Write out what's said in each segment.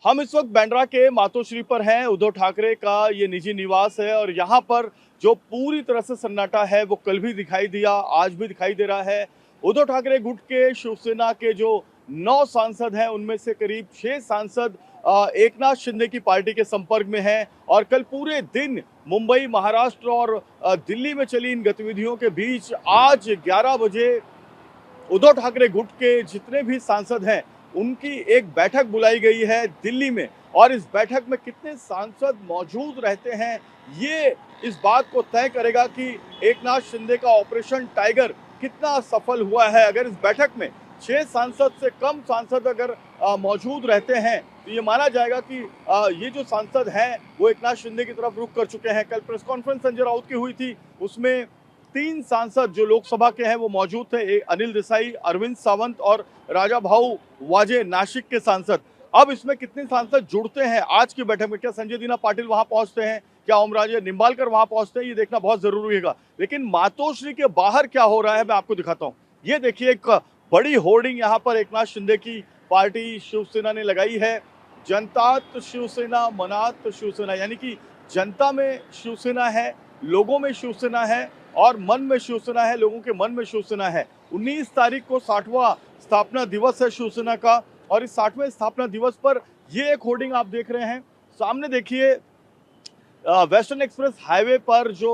हम इस वक्त बांद्रा के मातोश्री पर हैं। उद्धव ठाकरे का ये निजी निवास है और यहाँ पर जो पूरी तरह से सन्नाटा है वो कल भी दिखाई दिया, आज भी दिखाई दे रहा है। उद्धव ठाकरे गुट के शिवसेना के जो 9 सांसद हैं उनमें से करीब 6 सांसद एकनाथ शिंदे की पार्टी के संपर्क में हैं और कल पूरे दिन मुंबई, महाराष्ट्र और दिल्ली में चली इन गतिविधियों के बीच आज 11 बजे उद्धव ठाकरे गुट के जितने भी सांसद हैं उनकी एक बैठक बुलाई गई है दिल्ली में। और इस बैठक में कितने सांसद मौजूद रहते हैं ये इस बात को तय करेगा कि एकनाथ शिंदे का ऑपरेशन टाइगर कितना सफल हुआ है। अगर इस बैठक में 6 सांसद से कम सांसद अगर मौजूद रहते हैं तो ये माना जाएगा कि ये जो सांसद हैं वो एकनाथ शिंदे की तरफ रुख कर चुके हैं। कल प्रेस कॉन्फ्रेंस संजय राउत की हुई थी, उसमें 3 सांसद जो लोकसभा के हैं वो मौजूद थे, अनिल देसाई, अरविंद सावंत और राजा भाऊ वाजे नासिक के सांसद। अब इसमें कितने सांसद जुड़ते हैं आज की बैठक में? क्या संजय दीना पाटिल वहां पहुंचते हैं? क्या ओमराजे निंबालकर वहां पहुंचते हैं? ये देखना बहुत जरूरी होगा। लेकिन मातोश्री के बाहर क्या हो रहा है मैं आपको दिखाता हूं। ये देखिए, एक बड़ी होर्डिंग यहाँ पर एकनाथ शिंदे की पार्टी शिवसेना ने लगाई है। जनतात शिवसेना मनात शिवसेना, यानी कि जनता में शिवसेना है, लोगों में शिवसेना है और मन में शिवसेना है, लोगों के मन में शिवसेना है। 19 तारीख को 60वां स्थापना दिवस है शिवसेना का और इस 60वें स्थापना दिवस पर ये एक होर्डिंग आप देख रहे हैं। सामने देखिए, वेस्टर्न एक्सप्रेस हाईवे पर जो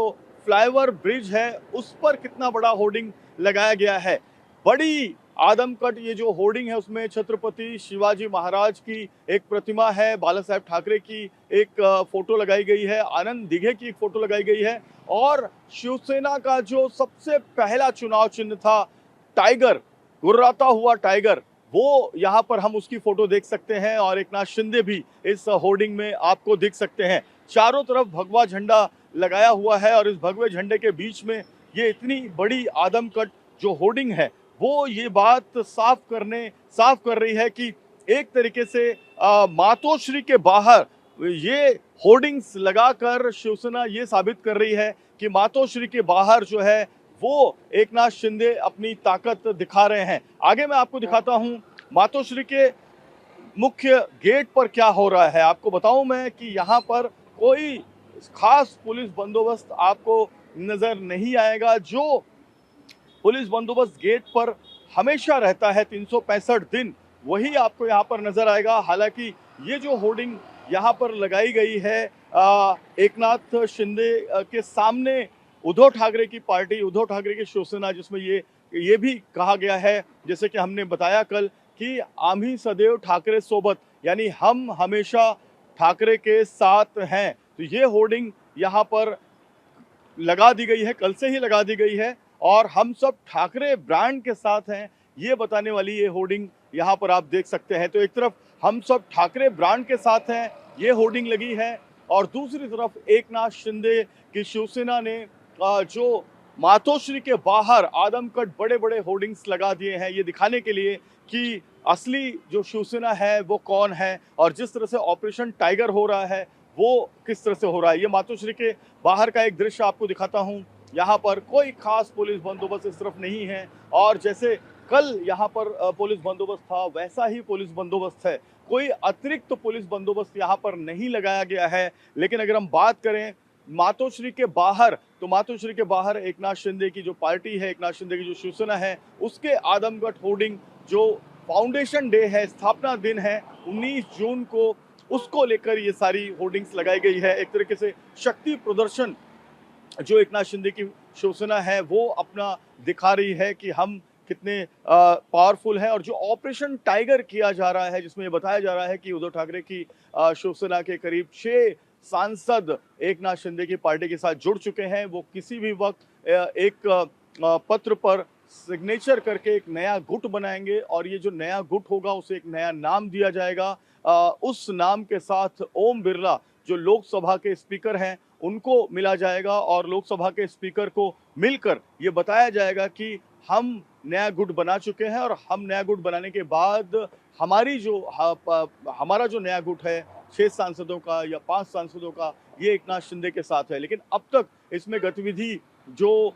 फ्लाईओवर ब्रिज है उस पर कितना बड़ा होर्डिंग लगाया गया है। बड़ी आदमकट ये जो होर्डिंग है उसमें छत्रपति शिवाजी महाराज की एक प्रतिमा है, बाला साहेब ठाकरे की एक फोटो लगाई गई है, आनंद दिघे की एक फोटो लगाई गई है और शिवसेना का जो सबसे पहला चुनाव चिन्ह था टाइगर, गुर्राता हुआ टाइगर, वो यहाँ पर हम उसकी फोटो देख सकते हैं और एकनाथ शिंदे भी इस होर्डिंग में आपको दिख सकते हैं। चारों तरफ भगवा झंडा लगाया हुआ है और इस भगवे झंडे के बीच में ये इतनी बड़ी आदमकट जो होर्डिंग है वो ये बात साफ कर रही है कि एक तरीके से मातोश्री के बाहर ये होर्डिंग्स लगाकर शिवसेना ये साबित कर रही है कि मातोश्री के बाहर जो है वो एकनाथ शिंदे अपनी ताकत दिखा रहे हैं। आगे मैं आपको दिखाता हूं मातोश्री के मुख्य गेट पर क्या हो रहा है। आपको बताऊं मैं कि यहाँ पर कोई खास पुलिस बंदोबस्त आपको नजर नहीं आएगा। जो पुलिस बंदोबस्त गेट पर हमेशा रहता है 365 दिन, वही आपको यहाँ पर नजर आएगा। हालांकि ये जो होर्डिंग यहाँ पर लगाई गई है एकनाथ शिंदे के सामने, उद्धव ठाकरे की पार्टी, उद्धव ठाकरे की शिवसेना, जिसमें ये भी कहा गया है जैसे कि हमने बताया कल कि आम्ही सदैव ठाकरे सोबत, यानी हम हमेशा ठाकरे के साथ हैं। तो ये होर्डिंग यहाँ पर लगा दी गई है, कल से ही लगा दी गई है और हम सब ठाकरे ब्रांड के साथ हैं ये बताने वाली ये होर्डिंग यहाँ पर आप देख सकते हैं। तो एक तरफ हम सब ठाकरे ब्रांड के साथ हैं ये होर्डिंग लगी है और दूसरी तरफ एकनाथ शिंदे की शिवसेना ने जो मातोश्री के बाहर आदमकट बड़े बड़े होर्डिंग्स लगा दिए हैं ये दिखाने के लिए कि असली जो शिवसेना है वो कौन है और जिस तरह से ऑपरेशन टाइगर हो रहा है वो किस तरह से हो रहा है। ये मातोश्री के बाहर का एक दृश्य आपको दिखाता हूँ। यहाँ पर कोई खास पुलिस बंदोबस्त इस तरफ नहीं है और जैसे कल यहाँ पर पुलिस बंदोबस्त था वैसा ही पुलिस बंदोबस्त है। कोई अतिरिक्त पुलिस बंदोबस्त यहाँ पर नहीं लगाया गया है। लेकिन अगर हम बात करें मातोश्री के बाहर, तो मातोश्री के बाहर एकनाथ शिंदे की जो पार्टी है, एकनाथ शिंदे की जो शिवसेना है, उसके आदमकट होर्डिंग जो फाउंडेशन डे है, स्थापना दिन है 19 जून को, उसको लेकर ये सारी होर्डिंग्स लगाई गई है। एक तरीके से शक्ति प्रदर्शन जो एकनाथ शिंदे की शिवसेना है वो अपना दिखा रही है कि हम कितने पावरफुल हैं। और जो ऑपरेशन टाइगर किया जा रहा है जिसमें ये बताया जा रहा है कि उद्धव ठाकरे की शिवसेना के करीब 6 सांसद एकनाथ शिंदे की पार्टी के साथ जुड़ चुके हैं, वो किसी भी वक्त एक पत्र पर सिग्नेचर करके एक नया गुट बनाएंगे और ये जो नया गुट होगा उसे एक नया नाम दिया जाएगा। उस नाम के साथ ओम बिरला जो लोकसभा के स्पीकर हैं उनको मिला जाएगा और लोकसभा के स्पीकर को मिलकर ये बताया जाएगा कि हम नया गुट बना चुके हैं और हम नया गुट बनाने के बाद हमारा जो नया गुट है 6 सांसदों का या 5 सांसदों का, ये एकनाथ शिंदे के साथ है। लेकिन अब तक इसमें गतिविधि जो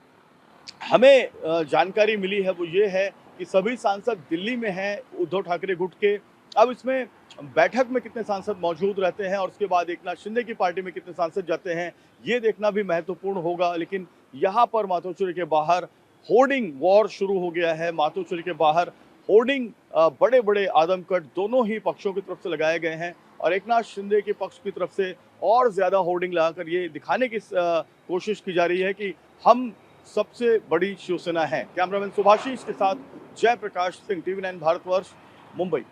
हमें जानकारी मिली है वो ये है कि सभी सांसद दिल्ली में हैं उद्धव ठाकरे गुट के अब इसमें बैठक में कितने सांसद मौजूद रहते हैं और उसके बाद एकनाथ शिंदे की पार्टी में कितने सांसद जाते हैं, ये देखना भी महत्वपूर्ण होगा। लेकिन यहाँ पर मातोश्री के बाहर होर्डिंग वॉर शुरू हो गया है। मातोश्री के बाहर होर्डिंग बड़े-बड़े आदमकद दोनों ही पक्षों की तरफ से लगाए गए हैं और एकनाथ शिंदे के पक्ष की तरफ से और ज़्यादा होर्डिंग लगाकर ये दिखाने की कोशिश की जा रही है कि हम सबसे बड़ी शिवसेना है। कैमरामैन सुभाषिश के साथ जयप्रकाश सिंह, टीवी 9 भारतवर्ष, मुंबई।